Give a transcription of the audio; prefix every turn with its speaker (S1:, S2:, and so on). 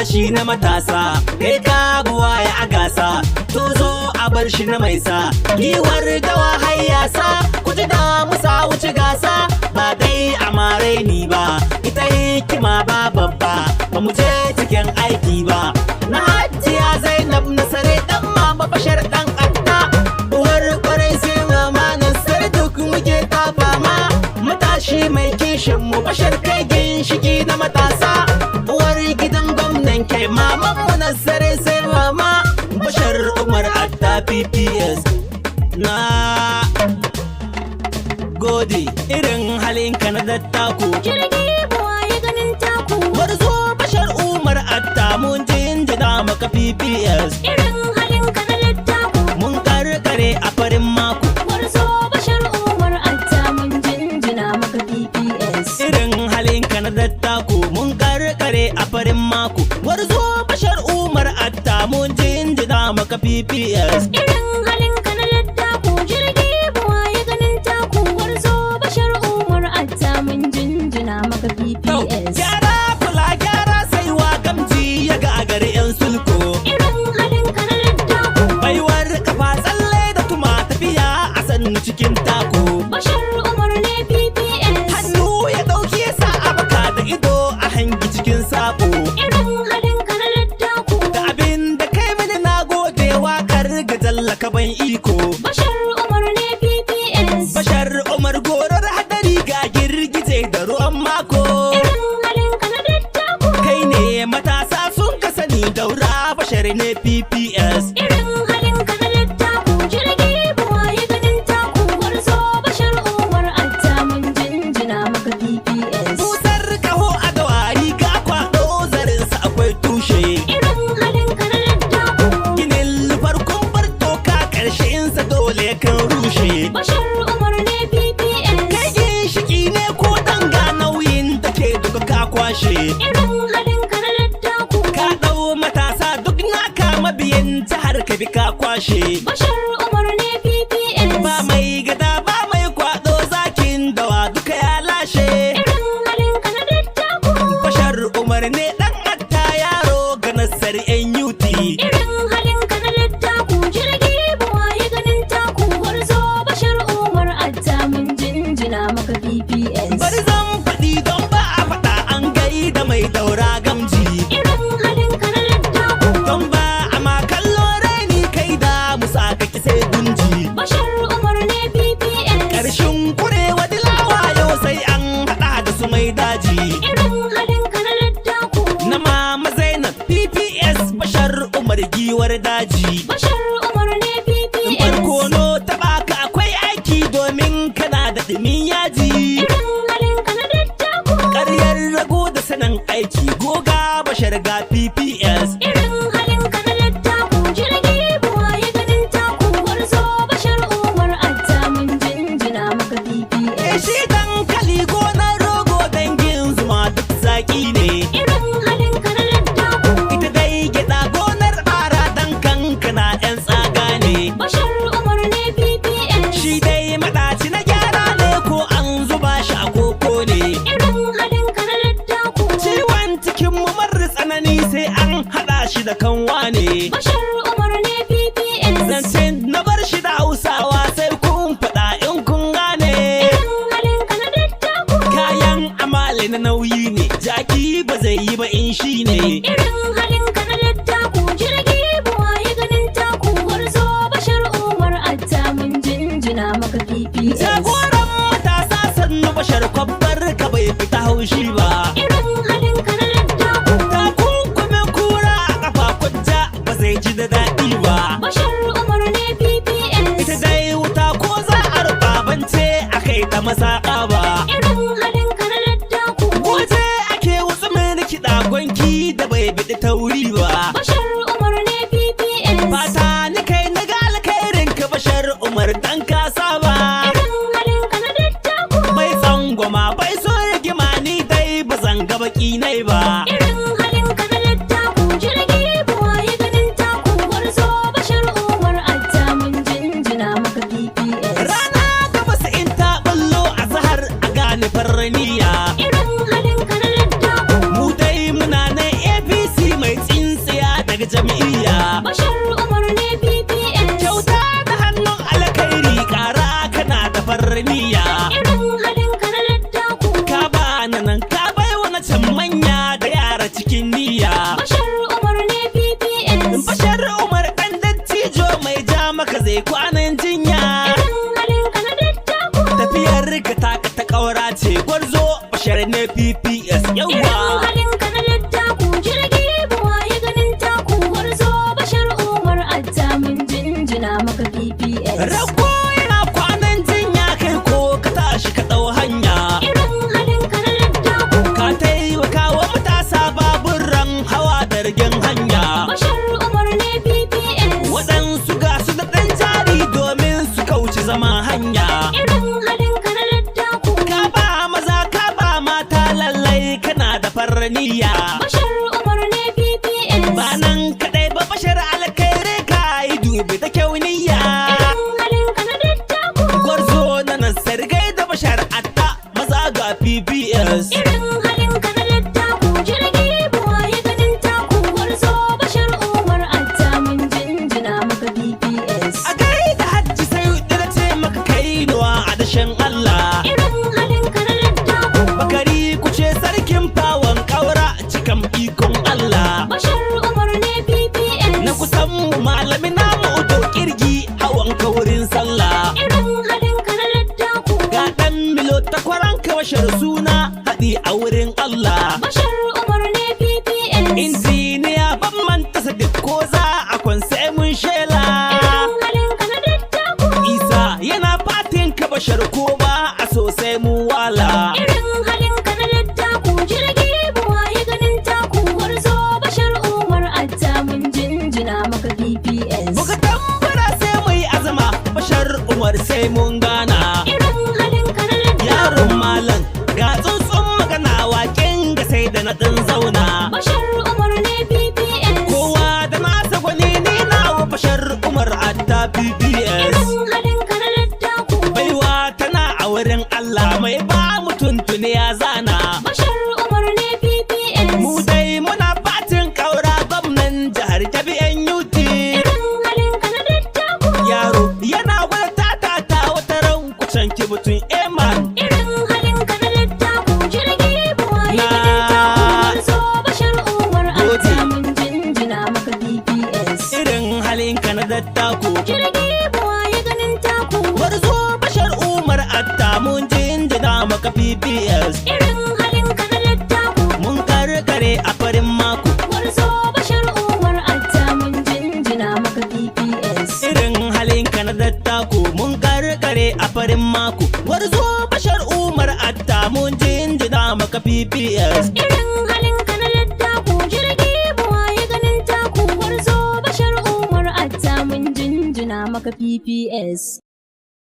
S1: matashi na matasa, kai ka buwaye a gasa, to zo a bar shi na mai sa. Giwar dawa hayyasa, kuji da musa wuce gasa, ba dai amare ni ba, ita hikima ba babba, ba mu je cikin aiki ba. Na Hajiya Zainab Nasare dan mama Bashar dan Adda, uwar kwarai sai mama Nasar duk muke tafa ma. Matashi mai kishin mu Bashar kai ginshiki na matasa, uwar gidan gwamnan kai maman mu Nasare sai mama Bashar Umar Adda PPS. Na gode irin halinka na dattako,
S2: jirgi buwaye ganin taku,
S1: warzo Bashar Umar Adda mun jinjina maka PPS.
S2: irin halinka na dattaku,
S1: Mun karkare a farin mako,
S2: warzo Bashar Umar Adda mun jinjina maka PPS.
S1: irin halinka na dattako mun karkare a farin mako, warzo Bashar Umar Adda mun jinjina maka PPS.
S2: Irin halinka na dattaku, jirgi buwaye ganin taku, warzo Bashar Umar Adda mun jinjina maka PPS.
S1: Gyara kula gyara sai wa gamji ya gagari 'yan sulko,
S2: Irin halinka na dattaku,
S1: baiwar kafa tsalle da tuma tafiya a sannu cikin tako.
S2: Bashar Umar ne PPS.
S1: Hannu ya ɗauki sa a baka da ido a hangi cikin sako.
S2: Irin halinka na dattaku,
S1: Da abin da kai mini na gode waƙar ga jallaka ban iko.
S2: Bashar Umar ne PPS.
S1: Bashar Umar gorar hadari ga girgije da ruwan mako.
S2: Irin halinka na dattaku,
S1: Kai ne matasa sun ka sani daura Bashar ne PPS.
S2: irin halinka na dattaku, jirgi buwaye ganin taku, warzo Bashar Umar Adda mun jinjina maka PPS.
S1: Busar kaho a dawari ga kwaɗo zarinsa akwai tushe.
S2: Irin halinka na dattaku,
S1: Ginin farkon bar toka ƙarshensa dole kan rushe.
S2: Bashar Umar ne PPS.
S1: Kai ginshiki ne ko danga nauyin da ke duka ka kwashe.
S2: Irin halinka na dattaku,
S1: Ka ɗau matasa duk naka mabiyan jihar ka bi ka kwashe.
S2: Bashar Umar ne PPS.
S1: Ba mai gada ba mai kwaɗo zakin dawa duka ya lashe.
S2: Irin halinka na dattaku,
S1: Bashar Umar ne ɗan atta yaro ga nasar NUT.
S2: irin halinka na dattaku, jirgi buwaye ganin taku, warzo Bashar Umar Adda mun jinjina maka PPS.
S1: Bari zan faɗi don ba a faɗa an gai da mai daura gamji.
S2: Irin halinka na dattaku,
S1: Don ba a ma kallo raini kai da musa ka kise gunji.
S2: Bashar Umar ne PPS.
S1: Ƙarshen kurewa dilawa yau sai an haɗa da su mai daji.
S2: Irin halinka na dattaku,
S1: Na mama Zainab PPS Bashar Umar giwar daji.
S2: Bashar Umar ne PPS.
S1: Barkono ta baka akwai aiki domin kana da ɗumin yaji.
S2: Irin halinka na dattaku,
S1: Ƙaryar rago da sanin aiki goga Bashar ga PPS.
S2: irin halinka na dattaku, jirgi buwaye ganin taku, warzo Bashar Umar Adda mun jinjina maka PPS.
S1: Shi dankali gonar rogo dangin zuma duk zaki ne.
S2: Irin halinka na dattaku,
S1: Ita dai gyaɗa gonar ɓara dan kankana 'yan tsaga ne.
S2: Bashar Umar ne PPS.
S1: Shi dai maɗaci na gyara ne ko an zuba shi a koko ne.
S2: Irin halinka na dattaku,
S1: Ciwon cikin mu marar tsanani sai an haɗa shi da kanwa ne.
S2: Bashar Umar ne PPS.
S1: Zancen na bar shi da Hausawa sai kun faɗa in kun gane.
S2: Irin halinka na dattaku,
S1: Kayan amale na nauyi ne, jaki ba zai yi ba in shi ne.
S2: irin halinka na dattaku, jirgi buwaye ganin taku, warzo Bashar Umar Adda mun jinjina maka PPS.
S1: Jagoran matasa sannu Bashar kwabbar ka bai fita haushi ba.
S2: Irin halinka na dattaku,
S1: Takunkumin kura a kafa kwajja ba zai ji da daɗi ba.
S2: Bashar Umar ne PPS.
S1: Ita dai wuta ko za a rufa bance a kai ta masaƙa ba.
S2: Irin halinka na dattaku,
S1: Waje ake wasu mai rikida gwanki da bai biɗi tauri ba.
S2: Bashar Umar ne PPS.
S1: Fata ni kai na ga alkhairin ka Bashar Umar dan ka saba.
S2: Irin halinka na dattaku,
S1: Bai tsangwama bai so rigima ni dai ba zan ga baki nai ba.
S2: irin halinka na dattaku, jirgi buwaye ganin taku, warzo Bashar Umar Adda mun jinjina maka PPS.
S1: Rana gaba su in ta ballo a zahar a gane farniya.
S2: Irin halinka na dattaku,
S1: Mu dai muna nan APC mai niyya.
S2: Irin halin ka na dattaku.
S1: Ka ba nan ka bai wani can manya da yara cikin niyya.
S2: Bashar Umar ne PPS.
S1: Bashar Umar ɗan dattijo mai ja maka zai kwanan jinya.
S2: Irin halin ka na dattaku.
S1: Tafiyar ka taka ta ƙaura ce gwarzo Bashar ne PPS
S2: Irin
S1: yawa.
S2: halin ka na dattaku. Jirgi buwaye ganin taku. Gwarzo Bashar Umar Atta mun jinjina maka PPS.
S1: Rago yana kwanan jinya kai ko ka tashi ka ɗau hanya.
S2: Irin halin ka na dattaku.
S1: Ka taimaka wa matasa baburan hawa dargen hanya.
S2: Bashar Umar ne PPS.
S1: Waɗansu ga su da ɗan jari domin su kauce zama hanya.
S2: Irin halin ka na dattaku.
S1: Ka ba maza ka ba mata lallai kana da farniya.
S2: Bashar Umar ne PPS.
S1: Ba nan kaɗai ba Bashar alkhairi ka yi dubi da kyau niyya.
S2: Irin halin ka na dattaku.
S1: Gwarzo na nan sargai da Bashar Atta maza ga PPS.
S2: Irin halin ka na dattaku. Jirgi buwaye ganin taku. Gwarzo Bashar Umar Atta mun jinjina maka PPS.
S1: A gaida hajji sai da ce maka kai nuwa a dashen Allah.
S2: Irin halin ka na dattaku.
S1: Bakari kuce sarkin fawon ƙaura cikan ikon Allah.
S2: Bashar Umar ne PPS.
S1: Na kusan mu malami na mu udo kirgi hawan kaurin sallah.
S2: Irin halin ka na dattaku.
S1: Ga ɗan milo takwaran kawashar suna haɗi a wurin Allah.
S2: Bashar Umar ne PPS.
S1: Injiniya ban manta sadiq ko za a kwanse mun shela.
S2: Irin halin ka na dattaku.
S1: Isa yana fatin ka Bashar ko ba a sosai mu wala.
S2: Irin halin ka na dattaku. Jirgi buwaye ganin taku. Gwarzo Bashar Umar Atta mun jinjina maka PPS.
S1: Buga tambara sai mu yi azama Bashar Umar sai mun gana.
S2: Irin halin ka na dattaku.
S1: Yaron malam ga tsuntsun magana waken ga sai da na ɗan zauna.
S2: Bashar Umar ne PPS.
S1: Kowa da nasa gwani ni na wa Bashar Umar Atta PPS.
S2: Irin halin ka na dattaku.
S1: Baiwa tana a wurin Allah mai ba mu tuntuni ya zana.
S2: Bashar Umar ne PPS.
S1: Mu dai muna fatin ƙaura gwamnan jihar Kebbi NUT.
S2: Irin halin ka na dattaku.
S1: Yaro yana wani tatata wata ran kucan ki mutum Eman.
S2: Irin halin ka na dattaku. Jirgi buwaye
S1: Na
S2: ganin taku. Gwarzo Bashar Umar
S1: gode.
S2: Atta mun jinjina maka PPS.
S1: Irin halin ka na dattako.
S2: Jirgi buwaye ganin taku.
S1: Gwarzo Bashar Umar Atta mun jinjina maka PPS.
S2: Irin halin ka na dattaku.
S1: Mun karkare a farin mako.
S2: Gwarzo Bashar Umar Atta mun jinjina maka PPS.
S1: Irin halin ka na dattako mun karkare a farin mako. Gwarzo Bashar Umar Atta mun jinjina maka PPS.
S2: Irin halin ka na dattaku. Jirgi buwaye ganin taku. Gwarzo Bashar Umar Atta mun jinjina maka PPS.